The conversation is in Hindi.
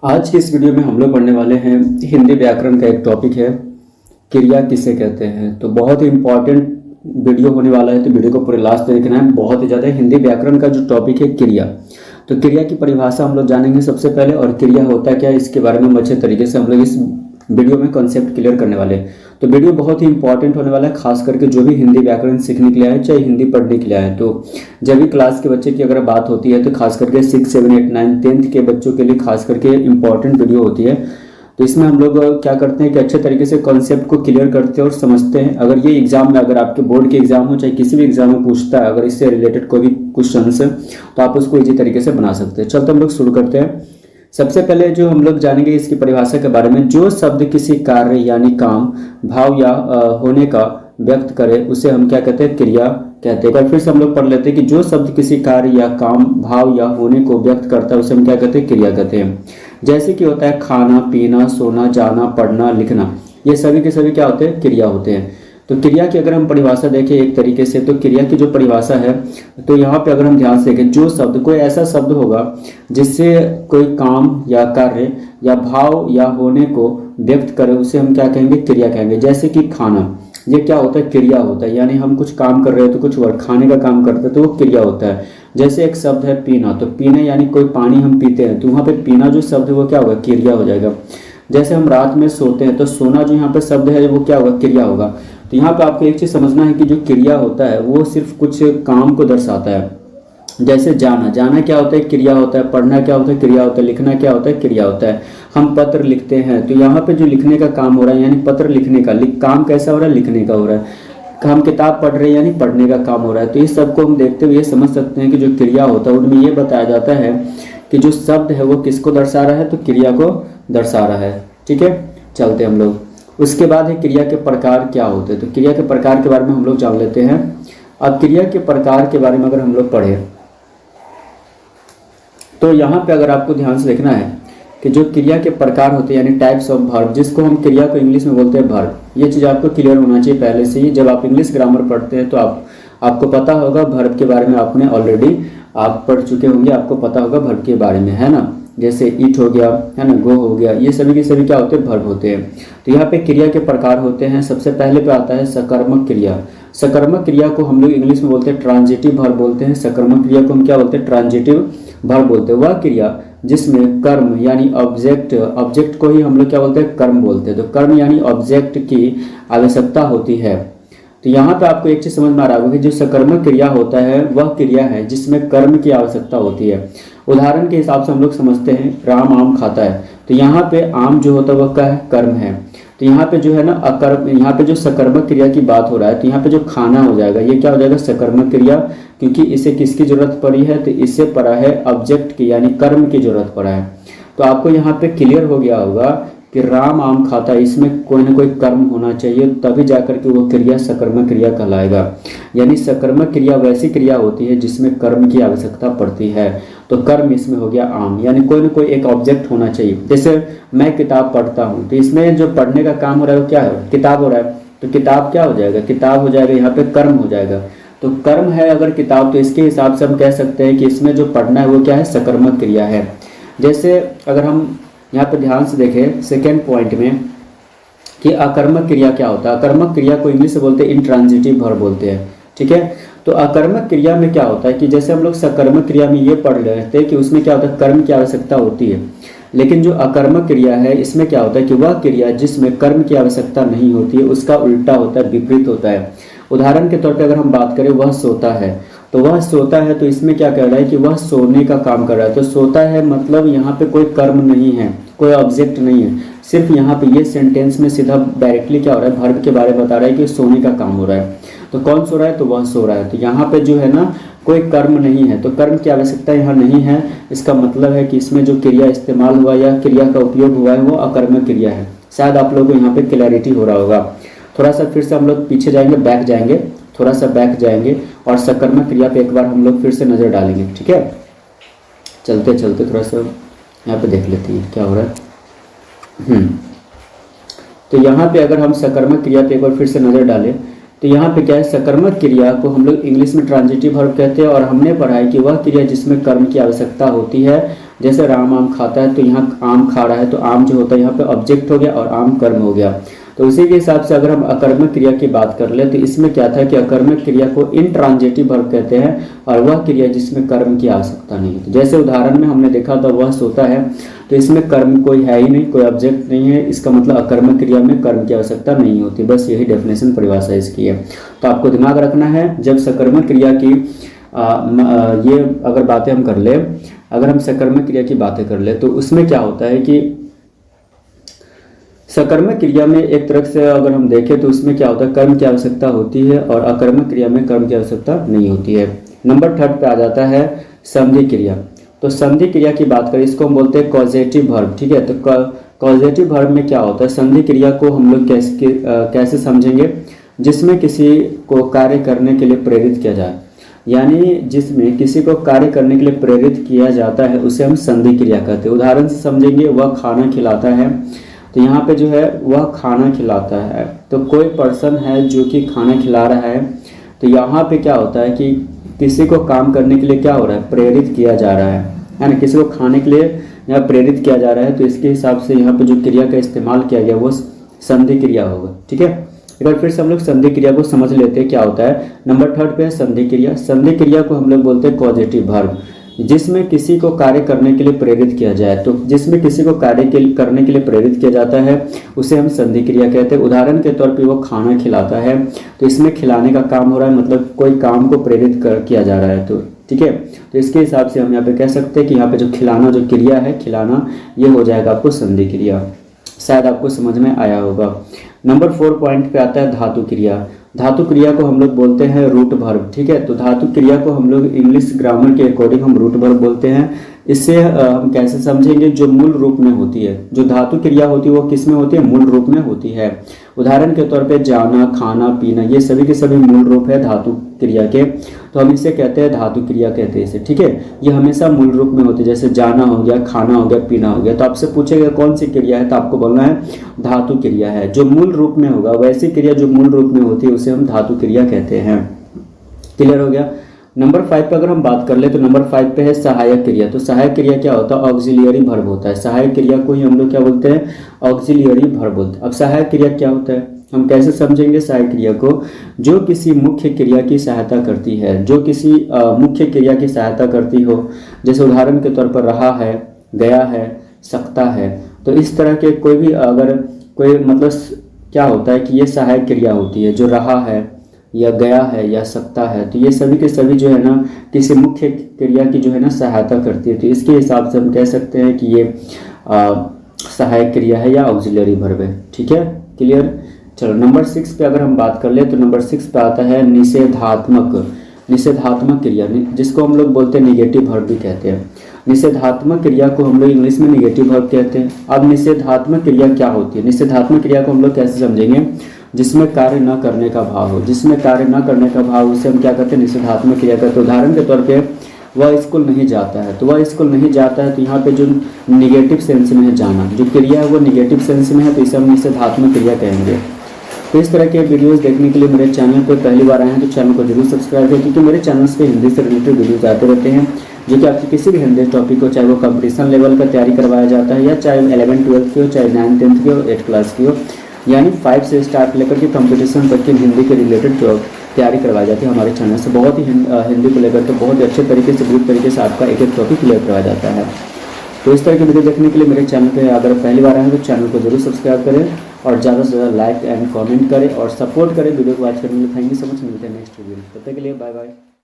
आज की इस वीडियो में हम लोग पढ़ने वाले हैं हिंदी व्याकरण का एक टॉपिक है क्रिया किसे कहते हैं। तो बहुत ही इंपॉर्टेंट वीडियो होने वाला है, तो वीडियो को पूरे लास्ट तक देखना है। बहुत ही ज़्यादा हिंदी व्याकरण का जो टॉपिक है क्रिया, तो क्रिया की परिभाषा हम लोग जानेंगे सबसे पहले, और क्रिया होता क्या है इसके बारे में हम अच्छे तरीके से हम लोग इस वीडियो में कॉन्सेप्ट क्लियर करने वाले हैं। तो वीडियो बहुत ही इंपॉर्टेंट होने वाला है, खास करके जो भी हिंदी व्याकरण सीखने के लिए आए, चाहे हिंदी पढ़ने के लिए आए। तो जब भी क्लास के बच्चे की अगर बात होती है तो खास करके 6, 7, 8, 9, 10th के बच्चों के लिए खास करके इंपॉर्टेंट वीडियो होती है। तो इसमें हम लोग क्या करते हैं कि अच्छे तरीके से कॉन्सेप्ट को क्लियर करते हैं और समझते हैं। अगर ये एग्जाम में, अगर आपके बोर्ड के एग्जाम हो चाहे किसी भी एग्जाम में पूछता है अगर इससे रिलेटेड कोई भी क्वेश्चन है तो आप उसको इजी तरीके से बना सकते हैं। चलते हम लोग शुरू करते हैं। सबसे पहले जो हम लोग जानेंगे इसकी परिभाषा के बारे में, जो शब्द किसी कार्य यानी काम, भाव या होने का व्यक्त करे उसे हम क्या कहते हैं, क्रिया कहते हैं। फिर से हम लोग पढ़ लेते हैं कि जो शब्द किसी कार्य या काम, भाव या होने को व्यक्त करता है उसे हम क्या कहते हैं, क्रिया कहते हैं। जैसे कि होता है खाना, पीना, सोना, जाना, पढ़ना, लिखना, ये सभी के सभी क्या होते हैं, क्रिया होते हैं। तो क्रिया की अगर हम परिभाषा देखें एक तरीके से, तो क्रिया की जो परिभाषा है, तो यहाँ पे अगर हम ध्यान से देखें, जो शब्द, कोई ऐसा शब्द होगा जिससे कोई काम या कार्य या भाव या होने को व्यक्त करे उसे हम क्या कहेंगे, क्रिया कहेंगे। जैसे कि खाना, ये क्या होता है, क्रिया होता है। यानी हम कुछ काम कर रहे हैं तो कुछ और खाने का काम करते हैं तो वो क्रिया होता है। जैसे एक शब्द है पीना, तो पीना यानी कोई पानी हम पीते हैं तो वहाँ पे पीना जो शब्द है वो क्या होगा, क्रिया हो जाएगा। जैसे हम रात में सोते हैं तो सोना जो यहाँ पे शब्द है वो क्या होगा, क्रिया होगा। तो यहाँ पे आपको एक चीज़ समझना है कि जो क्रिया होता है वो सिर्फ कुछ काम को दर्शाता है। जैसे जाना, जाना क्या होता है, क्रिया होता है। पढ़ना क्या होता है, क्रिया होता है। लिखना क्या होता है, क्रिया होता है। हम पत्र लिखते हैं तो यहाँ पे जो लिखने का काम हो रहा है यानी पत्र लिखने का काम कैसा हो रहा है, लिखने का हो रहा है। हम किताब पढ़ रहे हैं यानी पढ़ने का काम हो रहा है। तो इस सबको हम देखते हुए ये समझ सकते हैं कि जो क्रिया होता है उनमें ये बताया जाता है कि जो शब्द है वो किसको दर्शा रहा है, तो क्रिया को दर्शा रहा है। ठीक है, चलते हम लोग। उसके बाद है क्रिया के प्रकार क्या होते हैं। तो क्रिया के प्रकार के बारे में हम लोग जान लेते हैं। अब क्रिया के प्रकार के बारे में अगर हम लोग पढ़े तो यहाँ पे अगर आपको ध्यान से देखना है कि जो क्रिया के प्रकार होते हैं यानी टाइप्स ऑफ वर्ब, जिसको हम क्रिया को इंग्लिश में बोलते हैं वर्ब, ये चीज़ आपको क्लियर होना चाहिए पहले से ही। जब आप इंग्लिश ग्रामर पढ़ते हैं तो आपको पता होगा वर्ब के बारे में, आपने ऑलरेडी आप पढ़ चुके होंगे, आपको पता होगा वर्ब के बारे में, है ना। जैसे ईट हो गया, है ना, गो हो गया, ये सभी के सभी क्या होते हैं, वर्ब होते हैं। तो यहाँ पे क्रिया के प्रकार होते हैं। सबसे पहले पे आता है सकर्मक क्रिया। सकर्मक क्रिया को हम लोग इंग्लिश में बोलते हैं ट्रांजिटिव वर्ब बोलते हैं। सकर्मक क्रिया को हम क्या बोलते हैं, ट्रांजिटिव वर्ब बोलते हैं। वह क्रिया जिसमें कर्म यानी ऑब्जेक्ट को ही हम लोग क्या बोलते हैं, कर्म बोलते हैं। तो कर्म यानी ऑब्जेक्ट की आवश्यकता होती है। तो यहाँ पे आपको एक चीज समझ में आ रहा होगा कि जो सकर्मक क्रिया होता है वह क्रिया है जिसमें कर्म की आवश्यकता होती है। उदाहरण के हिसाब से हम लोग समझते हैं राम आम खाता है, तो यहाँ पे आम जो होता है वह क्या है, कर्म है। तो यहाँ पे जो है ना अकर्म, यहाँ पे जो सकर्मक क्रिया की बात हो रहा है तो यहाँ पे जो खाना हो जाएगा ये क्या हो जाएगा, सकर्मक क्रिया, क्योंकि इसे किसकी जरूरत पड़ी है, तो इससे पड़ा है ऑब्जेक्ट की यानी कर्म की जरूरत पड़ा है। तो आपको यहाँ पे क्लियर हो गया होगा कि राम आम खाता है, इसमें कोई ना कोई कर्म होना चाहिए तभी जाकर के वो क्रिया सकर्मक क्रिया कहलाएगा। यानी सकर्मक क्रिया वैसी क्रिया होती है जिसमें कर्म की आवश्यकता पड़ती है। तो कर्म इसमें हो गया आम, यानी कोई ना कोई एक ऑब्जेक्ट होना चाहिए। जैसे मैं किताब पढ़ता हूँ तो इसमें जो पढ़ने का काम हो रहा है वो क्या है, किताब हो रहा है। तो किताब क्या हो जाएगा, किताब हो जाएगा, यहाँ पे कर्म हो जाएगा। तो कर्म है अगर किताब, तो इसके हिसाब से हम कह सकते हैं कि इसमें जो पढ़ना है वो क्या है, सकर्मक क्रिया है। जैसे अगर हम यहाँ पे ध्यान से देखें सेकेंड पॉइंट में कि अकर्मक क्रिया क्या होता है। अकर्मक क्रिया को इंग्लिश से बोलते हैं इंट्रांजिटिव वर्ब बोलते हैं। ठीक है, तो अकर्मक क्रिया में क्या होता है कि जैसे हम लोग सकर्मक क्रिया में ये पढ़ रहे थे कि उसमें क्या होता है, कर्म की आवश्यकता होती है। लेकिन जो अकर्मक क्रिया है इसमें क्या होता है कि वह क्रिया जिसमें कर्म की आवश्यकता नहीं होती है उसका उल्टा होता है, विपरीत होता है। उदाहरण के तौर पर अगर हम बात करें, वह सोता है, तो वह सोता है तो इसमें क्या कह रहा है कि वह सोने का काम कर रहा है। तो सोता है मतलब यहाँ पे कोई कर्म नहीं है, कोई ऑब्जेक्ट नहीं है, सिर्फ यहाँ पे ये सेंटेंस में सीधा डायरेक्टली क्या हो रहा है, वर्ब के बारे में बता रहा है कि सोने का काम हो रहा है। तो कौन सो रहा है, तो वह सो रहा है। तो यहाँ पे जो है ना कोई कर्म नहीं है, तो कर्म की आवश्यकता यहाँ नहीं है। इसका मतलब है कि इसमें जो क्रिया इस्तेमाल हुआ या क्रिया का उपयोग हुआ है वो अकर्मक क्रिया है। शायद आप लोगों को यहाँ पे क्लैरिटी हो रहा होगा। थोड़ा सा फिर से हम लोग पीछे जाएंगे, बैक जाएंगे, थोड़ा सा बैक जाएंगे और सकर्मक क्रिया पे एक बार हम लोग फिर से नजर डालेंगे। ठीक है, चलते चलते थोड़ा सा यहाँ पे देख लेते हैं क्या हो रहा है। तो यहाँ पे अगर हम सकर्मक क्रिया पे एक बार फिर से नजर डालें तो यहाँ पे क्या है, सकर्मक क्रिया को हम लोग इंग्लिश में ट्रांजिटिव वर्ब कहते हैं। और हमने पढ़ा है कि वह क्रिया जिसमें कर्म की आवश्यकता होती है जैसे राम आम खाता है तो यहाँ आम खा रहा है, तो आम जो होता है यहाँ पे ऑब्जेक्ट हो गया और आम कर्म हो गया। तो उसी के हिसाब से अगर हम अकर्मक क्रिया की बात कर ले तो इसमें क्या था कि अकर्मक क्रिया को इंट्रांजिटिव वर्ब कहते हैं, और वह क्रिया जिसमें कर्म की आवश्यकता नहीं होती। जैसे उदाहरण में हमने देखा था वह सोता है, तो इसमें कर्म कोई है ही नहीं, कोई ऑब्जेक्ट नहीं है, इसका मतलब अकर्मक क्रिया में कर्म की आवश्यकता नहीं होती। बस यही डेफिनेशन परिभाषा इसकी है। तो आपको दिमाग रखना है जब सकर्मक क्रिया की ये अगर बातें हम कर ले, अगर हम सकर्मक क्रिया की बातें कर ले तो उसमें क्या होता है कि सकर्मक क्रिया में एक तरह से अगर हम देखें तो उसमें क्या होता है, कर्म की आवश्यकता होती है, और अकर्मक क्रिया में कर्म की आवश्यकता नहीं होती है। नंबर 3 पे आ जाता है संधि क्रिया। तो संधि क्रिया की बात करें, इसको हम बोलते हैं कॉजेटिव वर्ब, ठीक है। तो कॉजेटिव वर्ब में क्या होता है, संधि क्रिया को हम लोग कैसे समझेंगे, जिसमें किसी को कार्य करने के लिए प्रेरित किया जाए, यानी जिसमें किसी को कार्य करने के लिए प्रेरित किया जाता है उसे हम संधि क्रिया कहते हैं। उदाहरण से समझेंगे, वह खाना खिलाता है, तो यहाँ पे जो है वह खाना खिलाता है, तो कोई पर्सन है जो कि खाना खिला रहा है, तो यहाँ पे क्या होता है कि किसी को काम करने के लिए क्या हो रहा है, प्रेरित किया जा रहा है ना, किसी को खाने के लिए यहाँ प्रेरित किया जा रहा है। तो इसके हिसाब से यहाँ पे जो क्रिया का इस्तेमाल किया गया वो संधि क्रिया होगा, ठीक है। एक बार फिर से हम लोग संधि क्रिया को समझ लेते हैं क्या होता है। नंबर 3 पे है संधि क्रिया। संधि क्रिया को हम लोग बोलते हैं कॉजेटिव वर्ब, जिसमें किसी को कार्य करने के लिए प्रेरित किया जाए। तो जिसमें किसी को कार्य करने के लिए प्रेरित किया जाता है उसे हम संधि क्रिया कहते हैं। उदाहरण के तौर पे वो खाना खिलाता है, तो इसमें खिलाने का काम हो रहा है, मतलब कोई काम को प्रेरित किया जा रहा है, तो ठीक है। तो इसके हिसाब से हम यहाँ पे कह सकते हैं कि यहाँ पे जो खिलाना जो क्रिया है, खिलाना, ये हो जाएगा आपको संधि क्रिया। शायद आपको समझ में आया होगा। नंबर 4 पॉइंट पे आता है धातु क्रिया। धातु क्रिया को हम लोग बोलते हैं रूट वर्ब, ठीक है। तो धातु क्रिया को हम लोग इंग्लिश ग्रामर के अकॉर्डिंग हम रूट वर्ब बोलते हैं। इससे हम कैसे समझेंगे, जो मूल रूप में होती है, जो धातु क्रिया होती है वो किस में होती है, मूल रूप में होती है। उदाहरण के तौर पे जाना, खाना, पीना, ये सभी के सभी मूल रूप है धातु क्रिया के, तो हम इसे कहते हैं धातु क्रिया कहते हैं इसे, ठीक है। ये हमेशा मूल रूप में होती है, जैसे जाना हो गया, खाना हो गया, पीना हो गया। तो आपसे पूछेगा कौन सी क्रिया है, तो आपको बोलना है धातु क्रिया है। जो मूल रूप में होगा, वैसी क्रिया जो मूल रूप में होती है उसे हम धातु क्रिया कहते हैं। क्लियर हो गया। नंबर 5 पे अगर हम बात कर ले तो नंबर 5 पे है सहायक क्रिया। तो सहायक क्रिया क्या होता है, ऑक्सिलियरी वर्ब होता है। सहायक क्रिया को ही हम लोग क्या बोलते हैं, ऑक्सिलियरी वर्ब बोलते हैं। अब सहायक क्रिया क्या होता है, हम कैसे समझेंगे सहायक क्रिया को, जो किसी मुख्य क्रिया की सहायता करती है, जो किसी मुख्य क्रिया की सहायता करती हो। जैसे उदाहरण के तौर पर रहा है, गया है, सकता है। तो इस तरह के कोई भी अगर कोई मतलब क्या होता है कि ये सहायक क्रिया होती है, जो रहा है या गया है या सकता है, तो ये सभी के सभी जो है ना किसी मुख्य क्रिया की जो है ना सहायता करती है। तो इसके हिसाब से हम कह सकते हैं कि ये सहायक क्रिया है या ऑक्सिलरी वर्ब है, ठीक है। क्लियर। चलो नंबर 6 पे अगर हम बात कर ले तो नंबर 6 पे आता है निषेधात्मक क्रिया, जिसको हम लोग बोलते हैं निगेटिव वर्ब भी कहते हैं। निषेधात्मक क्रिया को हम लोग इंग्लिश में निगेटिव वर्ब कहते हैं। अब निषेधात्मक क्रिया क्या होती है, निषेधात्मक क्रिया को हम लोग कैसे समझेंगे, जिसमें कार्य न करने का भाव हो। जिसमें कार्य न करने का भाव, उसे हम क्या कहते हैं, निषेधात्मक क्रिया कहते हैं। उदाहरण के तौर पे वह स्कूल नहीं जाता है, तो वह स्कूल नहीं जाता है, तो यहाँ पे जो निगेटिव सेंस में है जाना, जो क्रिया है वो निगेटिव सेंस में है, तो इसे हम निषेधात्मक क्रिया कहेंगे। तो इस तरह के वीडियोस देखने के लिए मेरे चैनल पर पहली बार आए हैं तो चैनल को जरूर सब्सक्राइब करें, क्योंकि मेरे चैनल्स पे हिंदी से रिलेटेड वीडियोस आते रहते हैं, जो कि आपके किसी भी हिंदी टॉपिक को, चाहे वो कंपटीशन लेवल का तैयारी करवाया जाता है, या चाहे 11th 12th की हो, चाहे 9th 10th की हो, 8th क्लास की हो, यानी 5 से स्टार्ट लेकर के कंपटीशन तक की हिंदी के रिलेटेड तैयारी करवाई जाती है हमारे चैनल से। बहुत ही हिंदी को लेकर के बहुत ही अच्छे तरीके से, बुरी तरीके से आपका एक एक टॉपिक क्लियर करवाया जाता है। तो इस तरह की वीडियो देखने के लिए मेरे चैनल पे अगर पहली बार आए हैं तो चैनल को जरूर सब्सक्राइब करें, और ज़्यादा से ज़्यादा लाइक एंड कमेंट करें और सपोर्ट करें। वीडियो को वॉच करने के लिए थैंक यू सो मच। मिलते हैं नेक्स्ट वीडियो, तब तक के लिए बाय बाय।